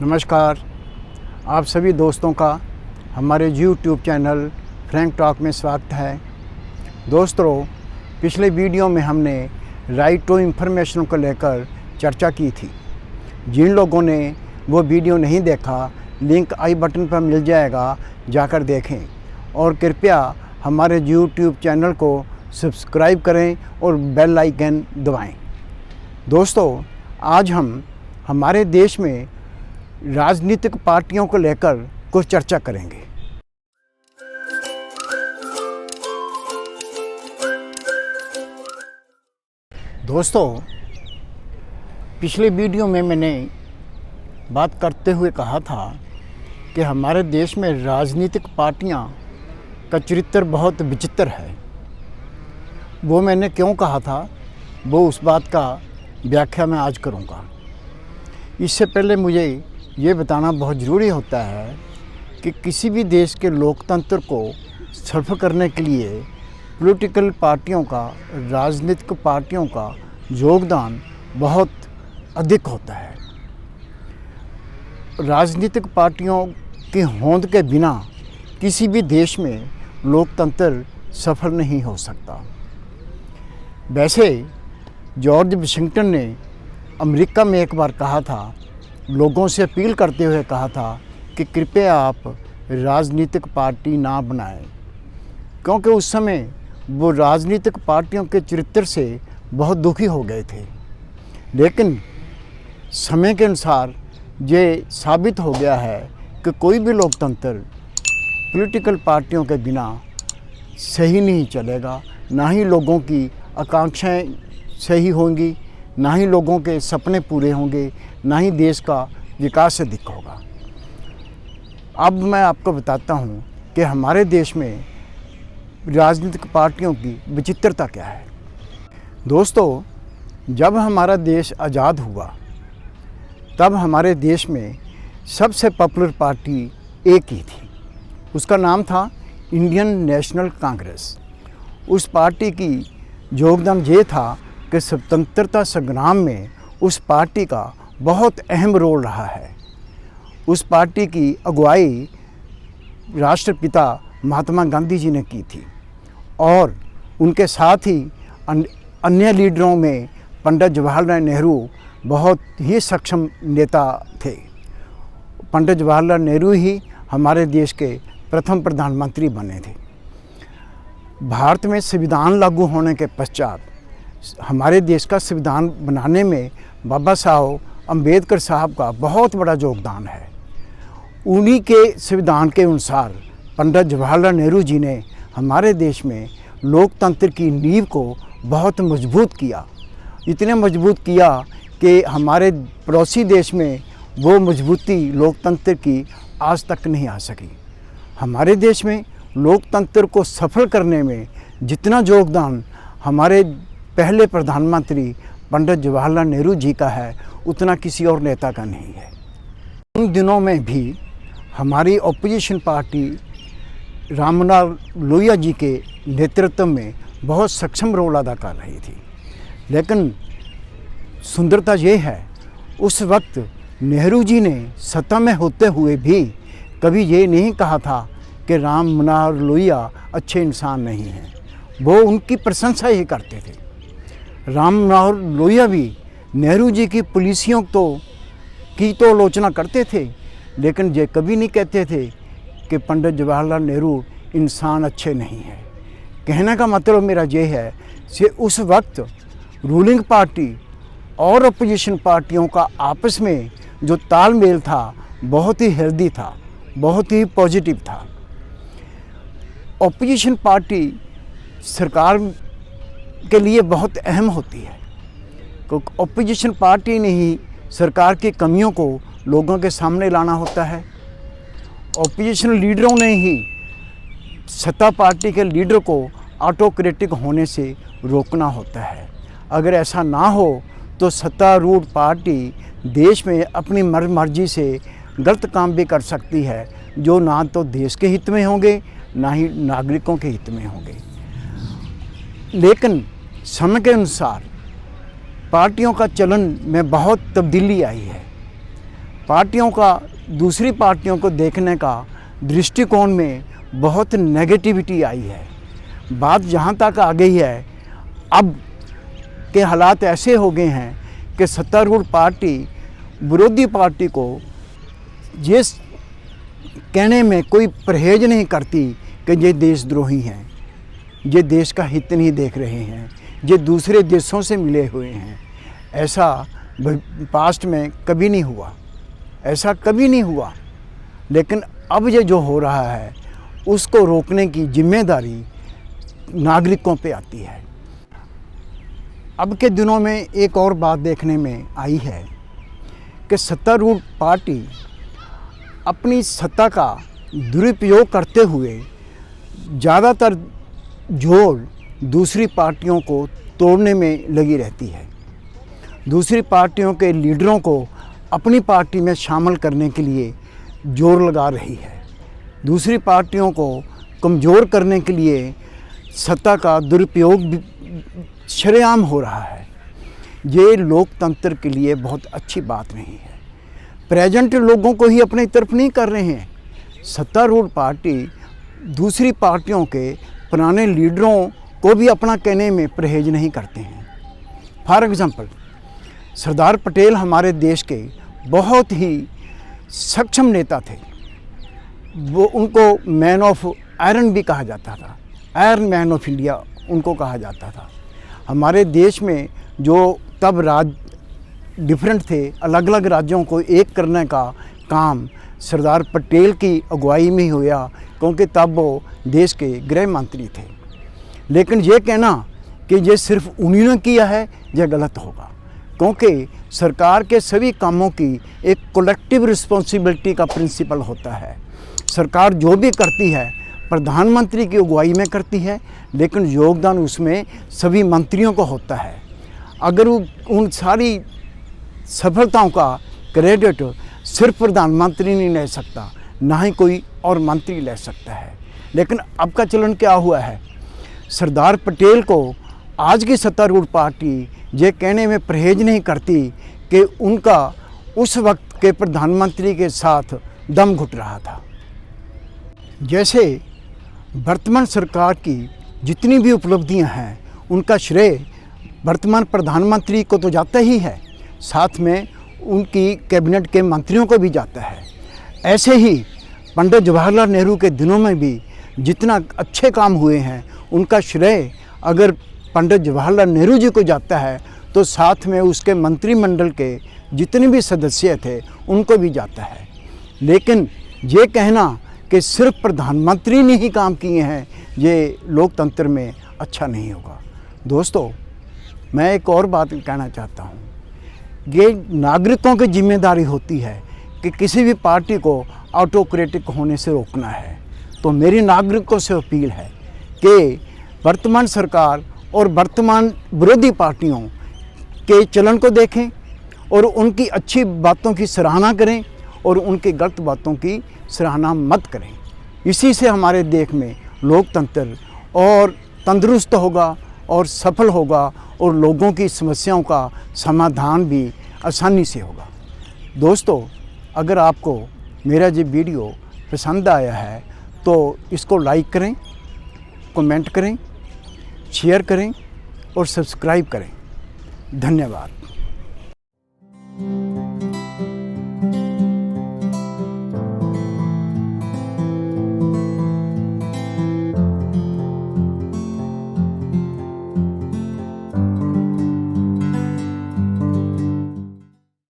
नमस्कार। आप सभी दोस्तों का हमारे यूट्यूब चैनल फ्रैंक टॉक में स्वागत है। दोस्तों, पिछले वीडियो में हमने राइट टू इंफॉर्मेशन को लेकर चर्चा की थी। जिन लोगों ने वो वीडियो नहीं देखा, लिंक आई बटन पर मिल जाएगा, जाकर देखें और कृपया हमारे यूट्यूब चैनल को सब्सक्राइब करें और बेल आइकन दबाएं। दोस्तों, आज हम हमारे देश में राजनीतिक पार्टियों को लेकर कुछ चर्चा करेंगे। दोस्तों, पिछले वीडियो में मैंने बात करते हुए कहा था कि हमारे देश में राजनीतिक पार्टियां का चरित्र बहुत विचित्र है। वो मैंने क्यों कहा था, वो उस बात का व्याख्या मैं आज करूंगा। इससे पहले मुझे ये बताना बहुत ज़रूरी होता है कि किसी भी देश के लोकतंत्र को सफल करने के लिए पॉलिटिकल पार्टियों का, राजनीतिक पार्टियों का योगदान बहुत अधिक होता है। राजनीतिक पार्टियों की होंद के बिना किसी भी देश में लोकतंत्र सफल नहीं हो सकता। वैसे जॉर्ज वाशिंगटन ने अमेरिका में एक बार कहा था, लोगों से अपील करते हुए कहा था कि कृपया आप राजनीतिक पार्टी ना बनाएं, क्योंकि उस समय वो राजनीतिक पार्टियों के चरित्र से बहुत दुखी हो गए थे। लेकिन समय के अनुसार ये साबित हो गया है कि कोई भी लोकतंत्र पॉलिटिकल पार्टियों के बिना सही नहीं चलेगा। ना ही लोगों की आकांक्षाएं सही होंगी, ना ही लोगों के सपने पूरे होंगे, ना ही देश का विकास अधिक होगा। अब मैं आपको बताता हूँ कि हमारे देश में राजनीतिक पार्टियों की विचित्रता क्या है। दोस्तों, जब हमारा देश आज़ाद हुआ तब हमारे देश में सबसे पॉपुलर पार्टी एक ही थी। उसका नाम था इंडियन नेशनल कांग्रेस। उस पार्टी की योगदान ये था कि स्वतंत्रता संग्राम में उस पार्टी का बहुत अहम रोल रहा है। उस पार्टी की अगुवाई राष्ट्रपिता महात्मा गांधी जी ने की थी और उनके साथ ही अन्य लीडरों में पंडित जवाहरलाल नेहरू बहुत ही सक्षम नेता थे। पंडित जवाहरलाल नेहरू ही हमारे देश के प्रथम प्रधानमंत्री बने थे। भारत में संविधान लागू होने के पश्चात हमारे देश का संविधान बनाने में बाबा साहब अम्बेडकर साहब का बहुत बड़ा योगदान है। उन्हीं के संविधान के अनुसार पंडित जवाहरलाल नेहरू जी ने हमारे देश में लोकतंत्र की नींव को बहुत मजबूत किया। इतने मजबूत किया कि हमारे पड़ोसी देश में वो मजबूती लोकतंत्र की आज तक नहीं आ सकी। हमारे देश में लोकतंत्र को सफल करने में जितना योगदान हमारे पहले प्रधानमंत्री पंडित जवाहरलाल नेहरू जी का है, उतना किसी और नेता का नहीं है। उन दिनों में भी हमारी ऑपोजिशन पार्टी राम मनोहर लोहिया जी के नेतृत्व में बहुत सक्षम रोल अदा कर रही थी। लेकिन सुंदरता ये है, उस वक्त नेहरू जी ने सत्ता में होते हुए भी कभी ये नहीं कहा था कि राम मनोहर लोहिया अच्छे इंसान नहीं हैं। वो उनकी प्रशंसा ही करते थे। राम मनोहर लोहिया भी नेहरू जी की पॉलिसियों की आलोचना करते थे, लेकिन ये कभी नहीं कहते थे कि पंडित जवाहरलाल नेहरू इंसान अच्छे नहीं हैं। कहने का मतलब मेरा ये है कि उस वक्त रूलिंग पार्टी और अपोजिशन पार्टियों का आपस में जो तालमेल था बहुत ही हेल्दी था, बहुत ही पॉजिटिव था। अपोजिशन पार्टी सरकार के लिए बहुत अहम होती है, क्योंकि अपोजिशन पार्टी ने ही सरकार की कमियों को लोगों के सामने लाना होता है। अपोजिशन लीडरों ने ही सत्ता पार्टी के लीडर को ऑटोक्रेटिक होने से रोकना होता है। अगर ऐसा ना हो तो सत्तारूढ़ पार्टी देश में अपनी मर्जी से गलत काम भी कर सकती है, जो ना तो देश के हित में होंगे, ना ही नागरिकों के हित में होंगे। लेकिन समय के अनुसार पार्टियों का चलन में बहुत तब्दीली आई है। पार्टियों का दूसरी पार्टियों को देखने का दृष्टिकोण में बहुत नेगेटिविटी आई है। बात जहाँ तक आ गई है, अब के हालात ऐसे हो गए हैं कि सत्तारूढ़ पार्टी विरोधी पार्टी को ये कहने में कोई परहेज नहीं करती कि ये देशद्रोही हैं, ये देश का हित नहीं देख रहे हैं, ये दूसरे देशों से मिले हुए हैं। ऐसा पास्ट में कभी नहीं हुआ, ऐसा कभी नहीं हुआ। लेकिन अब ये जो हो रहा है उसको रोकने की जिम्मेदारी नागरिकों पे आती है। अब के दिनों में एक और बात देखने में आई है कि सत्तारूढ़ पार्टी अपनी सत्ता का दुरुपयोग करते हुए ज़्यादातर जोर दूसरी पार्टियों को तोड़ने में लगी रहती है। दूसरी पार्टियों के लीडरों को अपनी पार्टी में शामिल करने के लिए जोर लगा रही है। दूसरी पार्टियों को कमज़ोर करने के लिए सत्ता का दुरुपयोग भी शरेआम हो रहा है। ये लोकतंत्र के लिए बहुत अच्छी बात नहीं है। प्रेजेंट लोगों को ही अपनी तरफ नहीं कर रहे हैं। सत्तारूढ़ पार्टी दूसरी पार्टियों के पुराने लीडरों को भी अपना कहने में परहेज नहीं करते हैं। फॉर एग्ज़ाम्पल, सरदार पटेल हमारे देश के बहुत ही सक्षम नेता थे। वो उनको मैन ऑफ आयरन भी कहा जाता था, आयरन मैन ऑफ इंडिया उनको कहा जाता था। हमारे देश में जो तब डिफरेंट थे, अलग अलग राज्यों को एक करने का काम सरदार पटेल की अगुवाई में ही हुआ, क्योंकि तब वो देश के गृह मंत्री थे। लेकिन ये कहना कि ये सिर्फ उन्हीं ने किया है, यह गलत होगा, क्योंकि सरकार के सभी कामों की एक कलेक्टिव रिस्पॉन्सिबिलिटी का प्रिंसिपल होता है। सरकार जो भी करती है प्रधानमंत्री की अगुवाई में करती है, लेकिन योगदान उसमें सभी मंत्रियों को होता है। अगर उन सारी सफलताओं का क्रेडिट सिर्फ प्रधानमंत्री नहीं ले सकता, ना ही कोई और मंत्री ले सकता है। लेकिन अब का चलन क्या हुआ है, सरदार पटेल को आज की सत्तारूढ़ पार्टी ये कहने में परहेज नहीं करती कि उनका उस वक्त के प्रधानमंत्री के साथ दम घुट रहा था। जैसे वर्तमान सरकार की जितनी भी उपलब्धियां हैं उनका श्रेय वर्तमान प्रधानमंत्री को तो जाता ही है, साथ में उनकी कैबिनेट के मंत्रियों को भी जाता है। ऐसे ही पंडित जवाहरलाल नेहरू के दिनों में भी जितना अच्छे काम हुए हैं उनका श्रेय अगर पंडित जवाहरलाल नेहरू जी को जाता है तो साथ में उसके मंत्रिमंडल के जितने भी सदस्य थे उनको भी जाता है। लेकिन ये कहना कि सिर्फ प्रधानमंत्री ने ही काम किए हैं, ये लोकतंत्र में अच्छा नहीं होगा। दोस्तों, मैं एक और बात कहना चाहता हूँ, ये नागरिकों की जिम्मेदारी होती है कि किसी भी पार्टी को ऑटोक्रेटिक होने से रोकना है। तो मेरी नागरिकों से अपील है कि वर्तमान सरकार और वर्तमान विरोधी पार्टियों के चलन को देखें और उनकी अच्छी बातों की सराहना करें और उनकी गलत बातों की सराहना मत करें। इसी से हमारे देश में लोकतंत्र और तंदुरुस्त होगा और सफल होगा और लोगों की समस्याओं का समाधान भी आसानी से होगा। दोस्तों, अगर आपको मेरा ये वीडियो पसंद आया है तो इसको लाइक करें, कमेंट करें, शेयर करें और सब्सक्राइब करें। धन्यवाद।